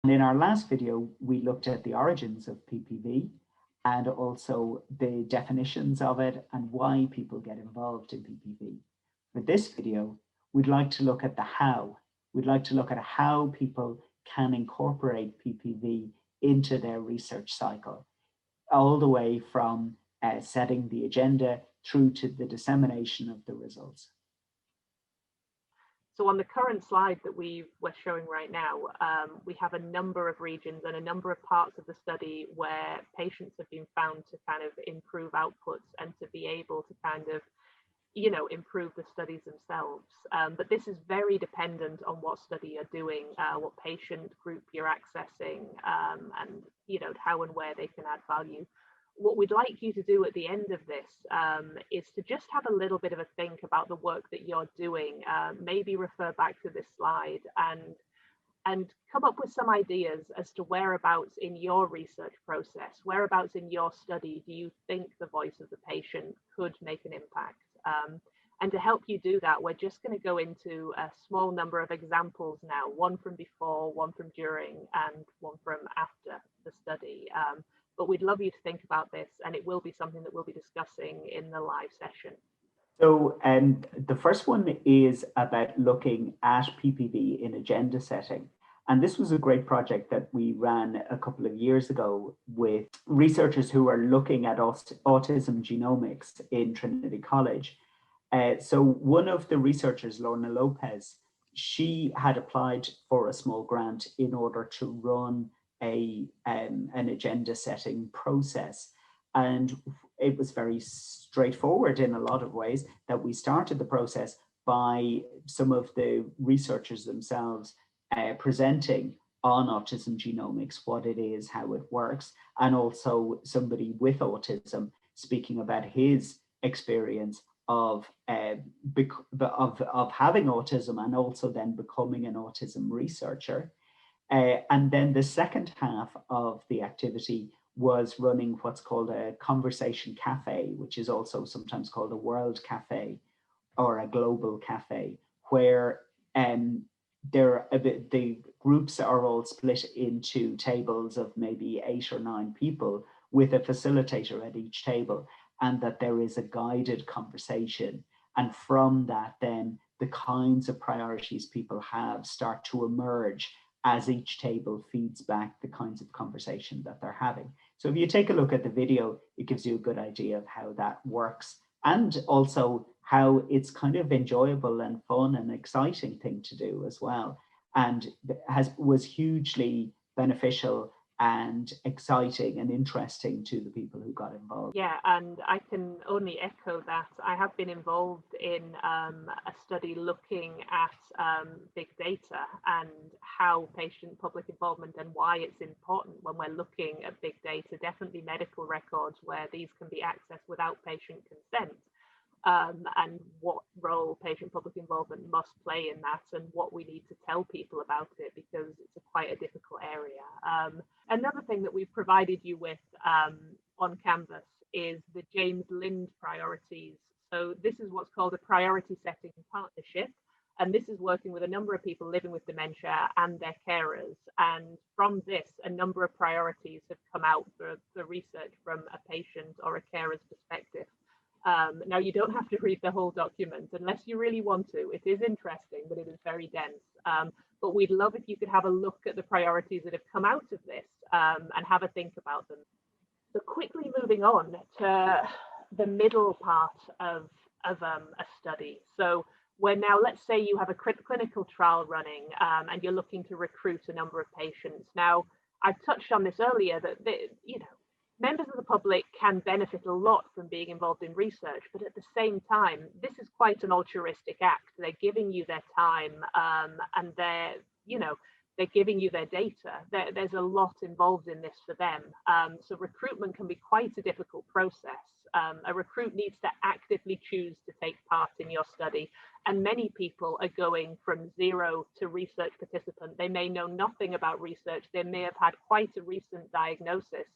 And in our last video, we looked at the origins of PPV and also the definitions of it and why people get involved in PPV. For this video, we'd like to look at the how. We'd like to look at how people can incorporate PPV into their research cycle, all the way from setting the agenda through to the dissemination of the results. So on the current slide that we're showing right now, we have a number of regions and a number of parts of the study where patients have been found to kind of improve outputs and to be able to kind of, improve the studies themselves. But this is very dependent on what study you're doing, what patient group you're accessing, and, how and where they can add value. What we'd like you to do at the end of this is to just have a little bit of a think about the work that you're doing, maybe refer back to this slide and come up with some ideas as to whereabouts in your research process, whereabouts in your study do you think the voice of the patient could make an impact. And to help you do that, we're just going to go into a small number of examples now, one from before, one from during, and one from after the study. But we'd love you to think about this, and it will be something that we'll be discussing in the live session. So the first one is about looking at PPV in agenda setting. And this was a great project that we ran a couple of years ago with researchers who are looking at autism genomics in Trinity College. So one of the researchers, Lorna Lopez, she had applied for a small grant in order to run an agenda setting process. And it was very straightforward in a lot of ways that we started the process by some of the researchers themselves presenting on autism genomics, what it is, how it works, and also somebody with autism speaking about his experience of having autism and also then becoming an autism researcher. And then the second half of the activity was running what's called a conversation cafe, which is also sometimes called a world cafe or a global cafe, where the groups are all split into tables of maybe 8 or 9 people with a facilitator at each table, and that there is a guided conversation. And from that, then the kinds of priorities people have start to emerge as each table feeds back the kinds of conversation that they're having. So if you take a look at the video, it gives you a good idea of how that works, and also how it's kind of enjoyable and fun and exciting thing to do as well, and was hugely beneficial and exciting and interesting to the people who got involved. Yeah, and I can only echo that. I have been involved in a study looking at big data and how patient public involvement and why it's important when we're looking at big data, definitely medical records where these can be accessed without patient consent. And what role patient public involvement must play in that, and what we need to tell people about it, because it's quite a difficult area. Another thing that we've provided you with on Canvas is the James Lind priorities. So this is what's called a priority setting partnership, and this is working with a number of people living with dementia and their carers. And from this, a number of priorities have come out for research from a patient or a carer's perspective. Now, you don't have to read the whole document unless you really want to. It is interesting, but it is very dense. But we'd love if you could have a look at the priorities that have come out of this and have a think about them. So quickly moving on to the middle part of a study. So where now, let's say you have a clinical trial running and you're looking to recruit a number of patients. Now, I've touched on this earlier that, members of the public can benefit a lot from being involved in research, but at the same time, this is quite an altruistic act. They're giving you their time and they're giving you their data. There's a lot involved in this for them. So recruitment can be quite a difficult process. A recruit needs to actively choose to take part in your study. And many people are going from zero to research participant. They may know nothing about research. They may have had quite a recent diagnosis.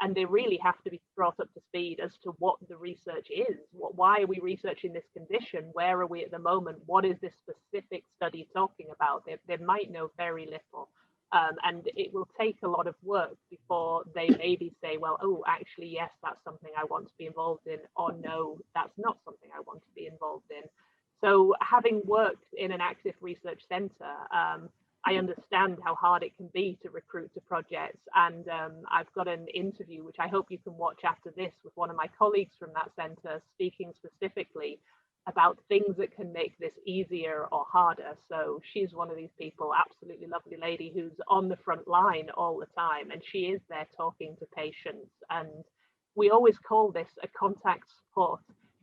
And they really have to be brought up to speed as to what the research is. Why are we researching this condition? Where are we at the moment? What is this specific study talking about? They might know very little. And it will take a lot of work before they maybe say, well, oh, actually, yes, that's something I want to be involved in, or no, that's not something I want to be involved in. So having worked in an active research centre, I understand how hard it can be to recruit to projects. And I've got an interview, which I hope you can watch after this, with one of my colleagues from that centre, speaking specifically about things that can make this easier or harder. So she's one of these people, absolutely lovely lady, who's on the front line all the time, and she is there talking to patients. And we always call this a contact support,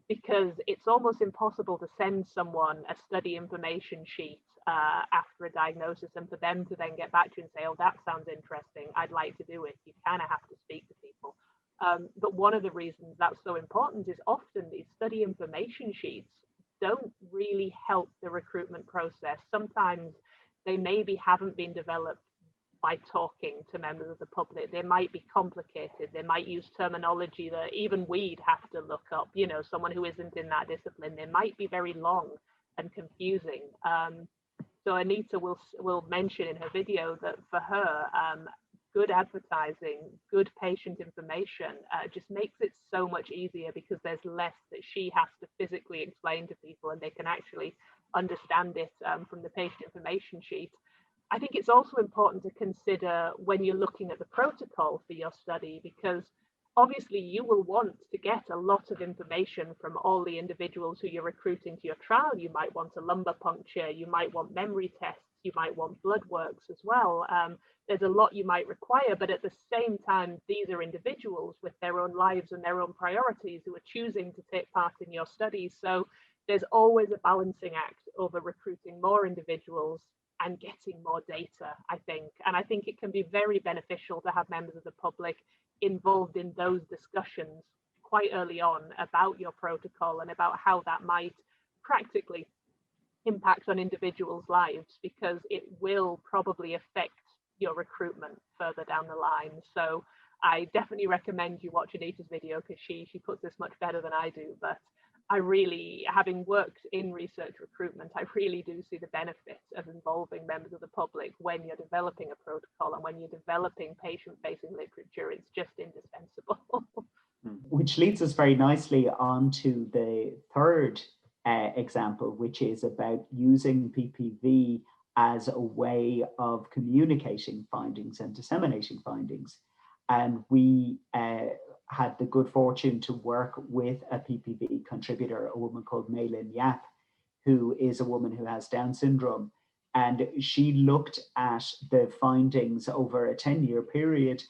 because it's almost impossible to send someone a study information sheet after a diagnosis and for them to then get back to you and say, oh, that sounds interesting, I'd like to do it. You kind of have to speak to people. But one of the reasons that's so important is often these study information sheets don't really help the recruitment process. Sometimes they maybe haven't been developed by talking to members of the public. They might be complicated. They might use terminology that even we'd have to look up, you know, someone who isn't in that discipline. They might be very long and confusing. So Anita will mention in her video that for her, good advertising, good patient information just makes it so much easier, because there's less that she has to physically explain to people, and they can actually understand it from the patient information sheet. I think it's also important to consider when you're looking at the protocol for your study, because obviously you will want to get a lot of information from all the individuals who you're recruiting to your trial. You might want a lumbar puncture, you might want memory tests, you might want blood works as well. There's a lot you might require, but at the same time, these are individuals with their own lives and their own priorities who are choosing to take part in your studies. So there's always a balancing act over recruiting more individuals and getting more data, I think. And I think it can be very beneficial to have members of the public involved in those discussions quite early on about your protocol and about how that might practically impact on individuals' lives, because it will probably affect your recruitment further down the line. So I definitely recommend you watch Anita's video, because she puts this much better than I do. But I really, having worked in research recruitment, I really do see the benefit of involving members of the public when you're developing a protocol and when you're developing patient-facing literature. It's just indispensable. Which leads us very nicely on to the third example, which is about using PPV as a way of communicating findings and disseminating findings. And we had the good fortune to work with a PPV contributor, a woman called Maylin Yap, who is a woman who has Down syndrome. And she looked at the findings over a 10-year period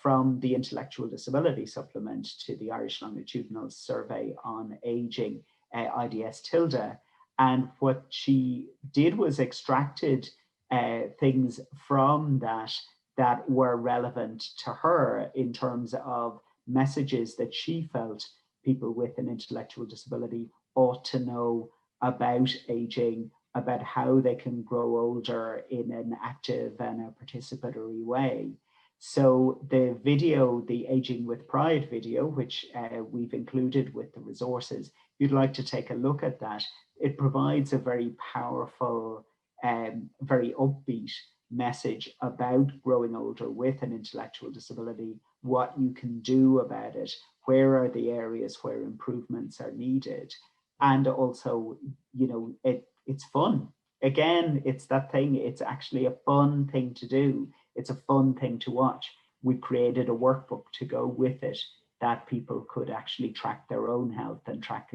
from the Intellectual Disability Supplement to the Irish Longitudinal Survey on Aging, IDS tilde. And what she did was extracted things from that were relevant to her in terms of messages that she felt people with an intellectual disability ought to know about aging, about how they can grow older in an active and a participatory way. So the video, the Aging with Pride video, which we've included with the resources, if you'd like to take a look at that, it provides a very powerful, very upbeat message about growing older with an intellectual disability, what you can do about it, where are the areas where improvements are needed. And also, you know, it's fun. Again, it's that thing, it's actually a fun thing to do. It's a fun thing to watch. We created a workbook to go with it that people could actually track their own health and track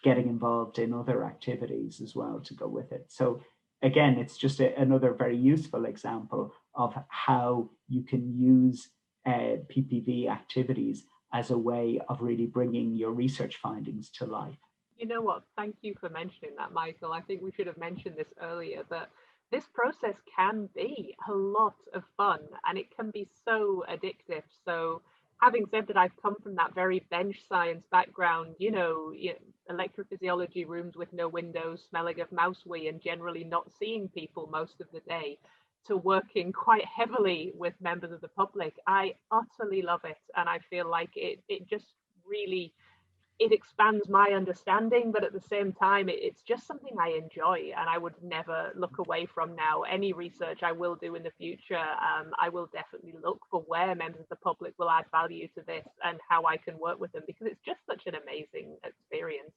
getting involved in other activities as well to go with it. So again, it's just another very useful example of how you can use PPV activities as a way of really bringing your research findings to life. You know what? Thank you for mentioning that, Michael. I think we should have mentioned this earlier, but this process can be a lot of fun and it can be so addictive. So having said that, I've come from that very bench science background, you know, electrophysiology rooms with no windows, smelling of mouse wee and generally not seeing people most of the day, to working quite heavily with members of the public. I utterly love it. And I feel like it just really it expands my understanding, but at the same time, it's just something I enjoy and I would never look away from now. Any research I will do in the future, I will definitely look for where members of the public will add value to this and how I can work with them, because it's just such an amazing experience.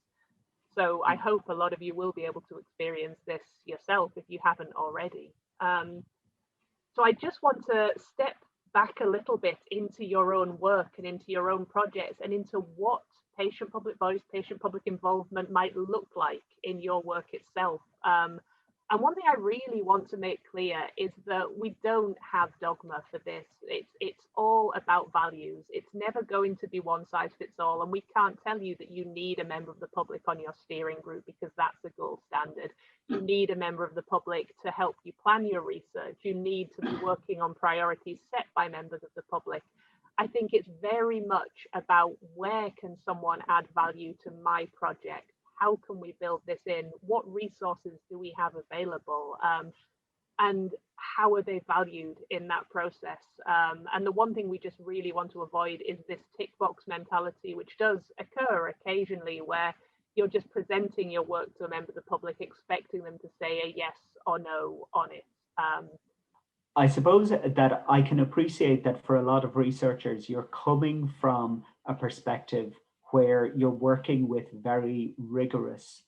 So I hope a lot of you will be able to experience this yourself if you haven't already. So I just want to step back a little bit into your own work and into your own projects and into what patient public voice, patient public involvement might look like in your work itself. And one thing I really want to make clear is that we don't have dogma for this. It's all about values. It's never going to be one size fits all. And we can't tell you that you need a member of the public on your steering group because that's the gold standard. You need a member of the public to help you plan your research. You need to be working on priorities set by members of the public. I think it's very much about where can someone add value to my project? How can we build this in? What resources do we have available? And how are they valued in that process? And the one thing we just really want to avoid is this tick box mentality, which does occur occasionally, where you're just presenting your work to a member of the public, expecting them to say a yes or no on it. I suppose that I can appreciate that for a lot of researchers, you're coming from a perspective where you're working with very rigorous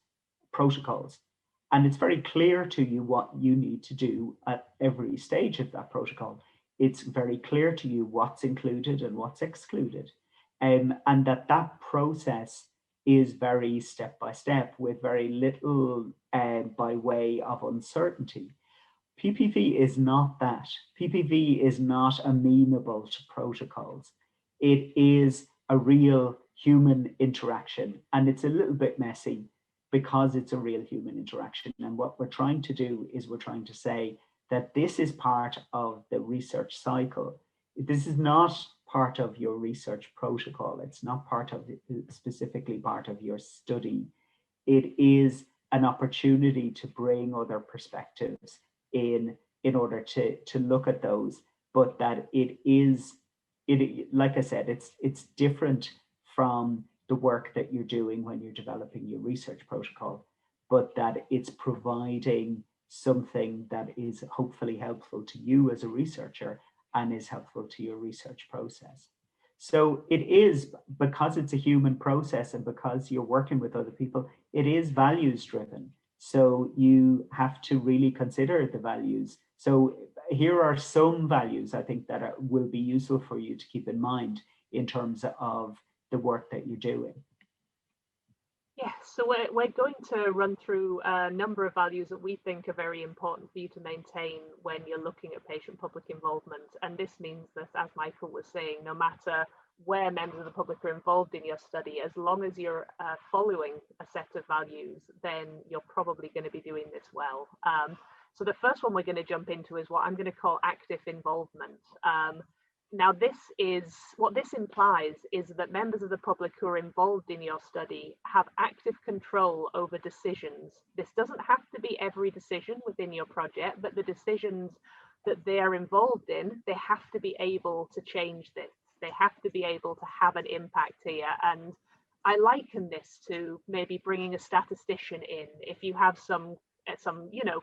protocols. And it's very clear to you what you need to do at every stage of that protocol. It's very clear to you what's included and what's excluded. And that process is very step by step with very little by way of uncertainty. PPV is not that. PPV is not amenable to protocols. It is a real human interaction, and it's a little bit messy because it's a real human interaction. And what we're trying to do is we're trying to say that this is part of the research cycle. This is not part of your research protocol. It's not part of specifically part of your study. It is an opportunity to bring other perspectives in order to look at those, but that like I said, it's different from the work that you're doing when you're developing your research protocol, but that it's providing something that is hopefully helpful to you as a researcher and is helpful to your research process. So it is, because it's a human process and because you're working with other people, it is values driven. So you have to really consider the values. So here are some values I think that will be useful for you to keep in mind in terms of the work that you're doing. Yeah, so we're going to run through a number of values that we think are very important for you to maintain when you're looking at patient public involvement. And this means that, as Michael was saying, no matter where members of the public are involved in your study, as long as you're following a set of values, then you're probably going to be doing this well. So the first one we're going to jump into is what I'm going to call active involvement. Now, what this implies is that members of the public who are involved in your study have active control over decisions. This doesn't have to be every decision within your project, but the decisions that they are involved in, they have to be able to change this. They have to be able to have an impact here. And I liken this to maybe bringing a statistician in. If you have some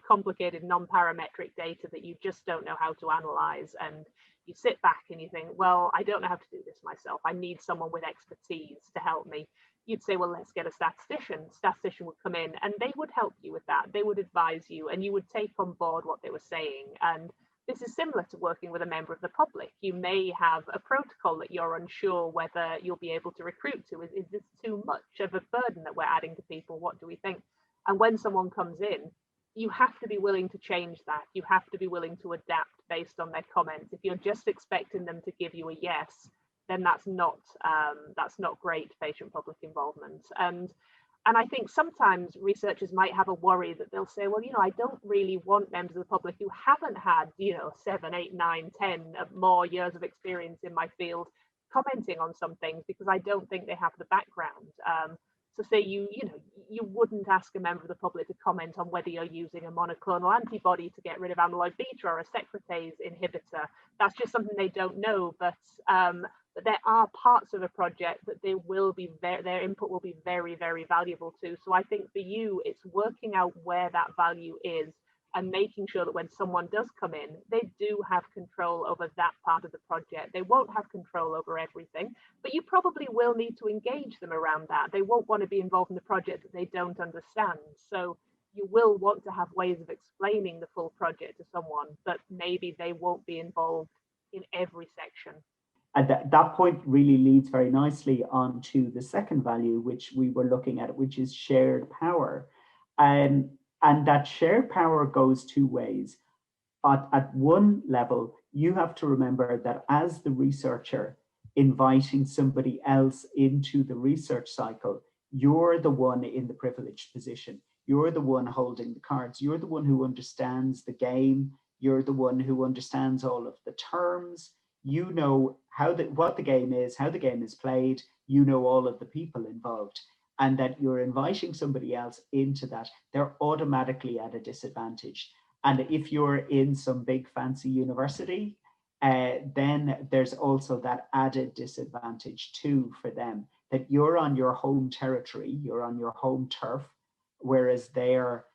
complicated non-parametric data that you just don't know how to analyze, and you sit back and you think, well, I don't know how to do this myself. I need someone with expertise to help me. You'd say, well, let's get a statistician. Statistician would come in and they would help you with that. They would advise you and you would take on board what they were saying. And this is similar to working with a member of the public. You may have a protocol that you're unsure whether you'll be able to recruit to. Is this too much of a burden that we're adding to people? What do we think? And when someone comes in, you have to be willing to change that. You have to be willing to adapt based on their comments. If you're just expecting them to give you a yes, then that's not great patient public involvement. And I think sometimes researchers might have a worry that they'll say, well, I don't really want members of the public who haven't had, 7, 8, 9, 10 more years of experience in my field commenting on some things because I don't think they have the background. So say you wouldn't ask a member of the public to comment on whether you're using a monoclonal antibody to get rid of amyloid beta or a secretase inhibitor. That's just something they don't know. But but there are parts of a project that they will be their input will be very, very valuable to. So I think for you, it's working out where that value is and making sure that when someone does come in, they do have control over that part of the project. They won't have control over everything, but you probably will need to engage them around that. They won't want to be involved in the project that they don't understand. So you will want to have ways of explaining the full project to someone, but maybe they won't be involved in every section. And that point really leads very nicely on to the second value, which we were looking at, which is shared power. And that shared power goes two ways. At one level, you have to remember that as the researcher inviting somebody else into the research cycle, you're the one in the privileged position. You're the one holding the cards. You're the one who understands the game. You're the one who understands all of the terms. You know what the game is, how the game is played. You know all of the people involved. And that you're inviting somebody else into that, they're automatically at a disadvantage. And if you're in some big fancy university, then there's also that added disadvantage too for them, that you're on your home territory, you're on your home turf, whereas they're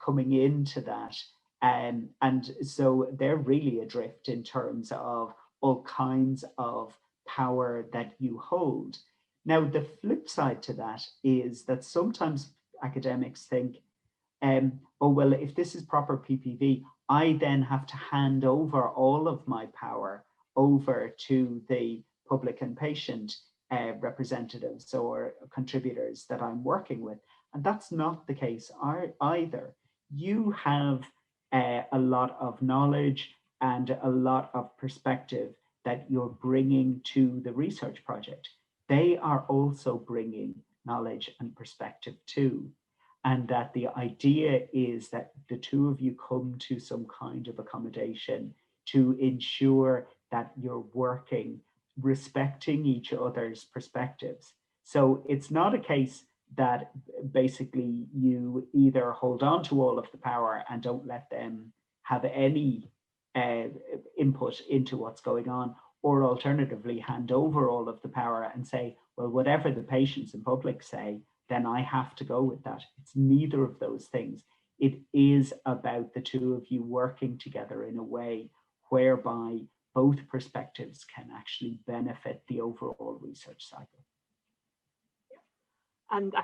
coming into that. And so they're really adrift in terms of all kinds of power that you hold. Now, the flip side to that is that sometimes academics think, oh, well, if this is proper PPV, I then have to hand over all of my power over to the public and patient representatives or contributors that I'm working with. And that's not the case either. You have a lot of knowledge and a lot of perspective that you're bringing to the research project. They are also bringing knowledge and perspective too. And that the idea is that the two of you come to some kind of accommodation to ensure that you're working, respecting each other's perspectives. So it's not a case that basically you either hold on to all of the power and don't let them have any input into what's going on, or alternatively hand over all of the power and say, well, whatever the patients and public say, then I have to go with that. It's neither of those things. It is about the two of you working together in a way whereby both perspectives can actually benefit the overall research cycle. And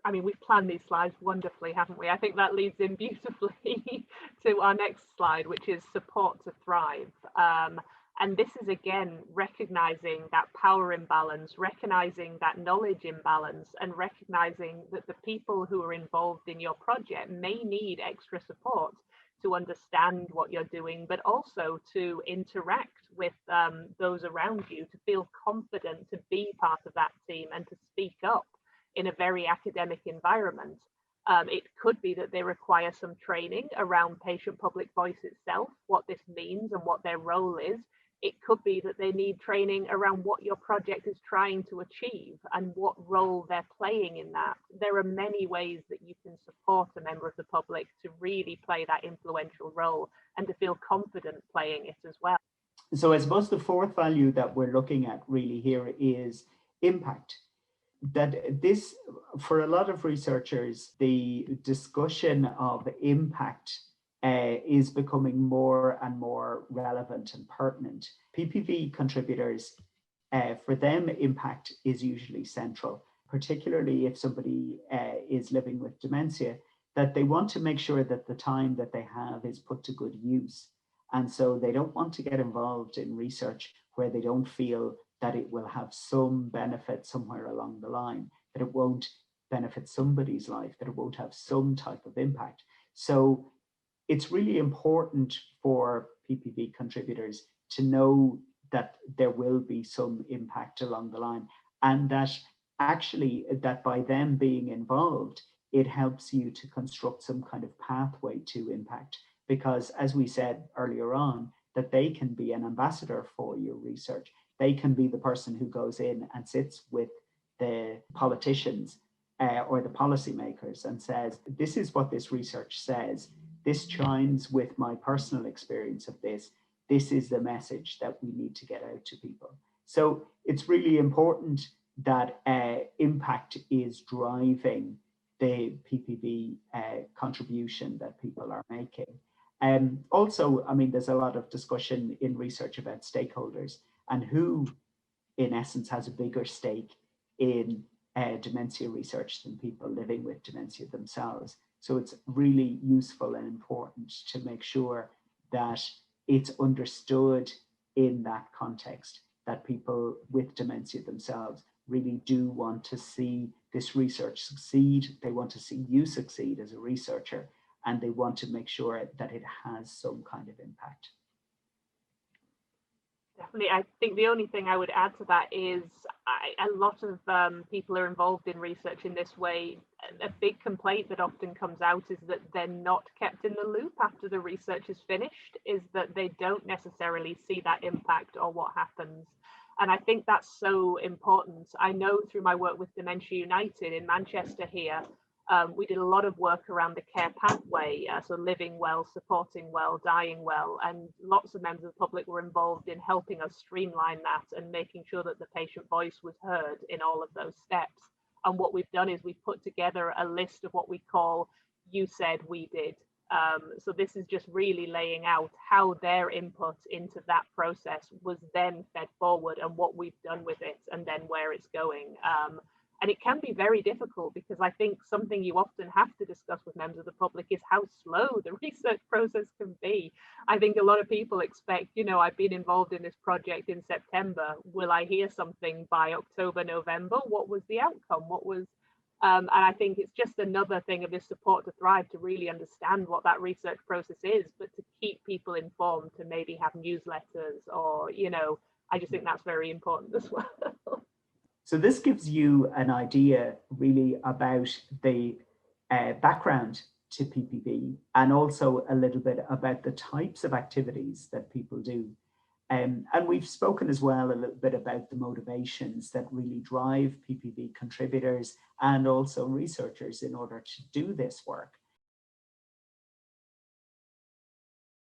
I mean, we've planned these slides wonderfully, haven't we? I think that leads in beautifully to our next slide, which is support to thrive. And this is, again, recognizing that power imbalance, recognizing that knowledge imbalance, and recognizing that the people who are involved in your project may need extra support to understand what you're doing, but also to interact with those around you, to feel confident to be part of that team and to speak up in a very academic environment. It could be that they require some training around patient-public voice itself, what this means and what their role is. It could be that they need training around what your project is trying to achieve and what role they're playing in that. There are many ways that you can support a member of the public to really play that influential role and to feel confident playing it as well. So I suppose the fourth value that we're looking at really here is impact. That this, for a lot of researchers, the discussion of impact is becoming more and more relevant and pertinent. PPV contributors, for them, impact is usually central, particularly if somebody is living with dementia, that they want to make sure that the time that they have is put to good use. And so they don't want to get involved in research where they don't feel that it will have some benefit somewhere along the line, that it won't benefit somebody's life, that it won't have some type of impact. So it's really important for PPV contributors to know that there will be some impact along the line, and that actually that by them being involved, it helps you to construct some kind of pathway to impact. Because as we said earlier on, that they can be an ambassador for your research. They can be the person who goes in and sits with the politicians or the policymakers and says, this is what this research says. This chimes with my personal experience of this. This is the message that we need to get out to people. So it's really important that impact is driving the PPV contribution that people are making. Also, I mean, there's a lot of discussion in research about stakeholders and who, in essence, has a bigger stake in dementia research than people living with dementia themselves. So it's really useful and important to make sure that it's understood in that context that people with dementia themselves really do want to see this research succeed. They want to see you succeed as a researcher, and they want to make sure that it has some kind of impact. Definitely. I think the only thing I would add to that is a lot of people are involved in research in this way. A big complaint that often comes out is that they're not kept in the loop after the research is finished, is that they don't necessarily see that impact or what happens. And I think that's so important. I know through my work with Dementia United in Manchester here, we did a lot of work around the care pathway, so living well, supporting well, dying well, and lots of members of the public were involved in helping us streamline that and making sure that the patient voice was heard in all of those steps. And what we've done is we've put together a list of what we call "You Said, We Did." So this is just really laying out how their input into that process was then fed forward and what we've done with it and then where it's going. And it can be very difficult because I think something you often have to discuss with members of the public is how slow the research process can be. I think a lot of people expect, you know, I've been involved in this project in September. Will I hear something by October, November? What was the outcome? What was, and I think it's just another thing of this Support to Thrive to really understand what that research process is, but to keep people informed, to maybe have newsletters or, you know, I just think that's very important as well. So this gives you an idea really about the background to PPV and also a little bit about the types of activities that people do. And we've spoken as well a little bit about the motivations that really drive PPV contributors and also researchers in order to do this work.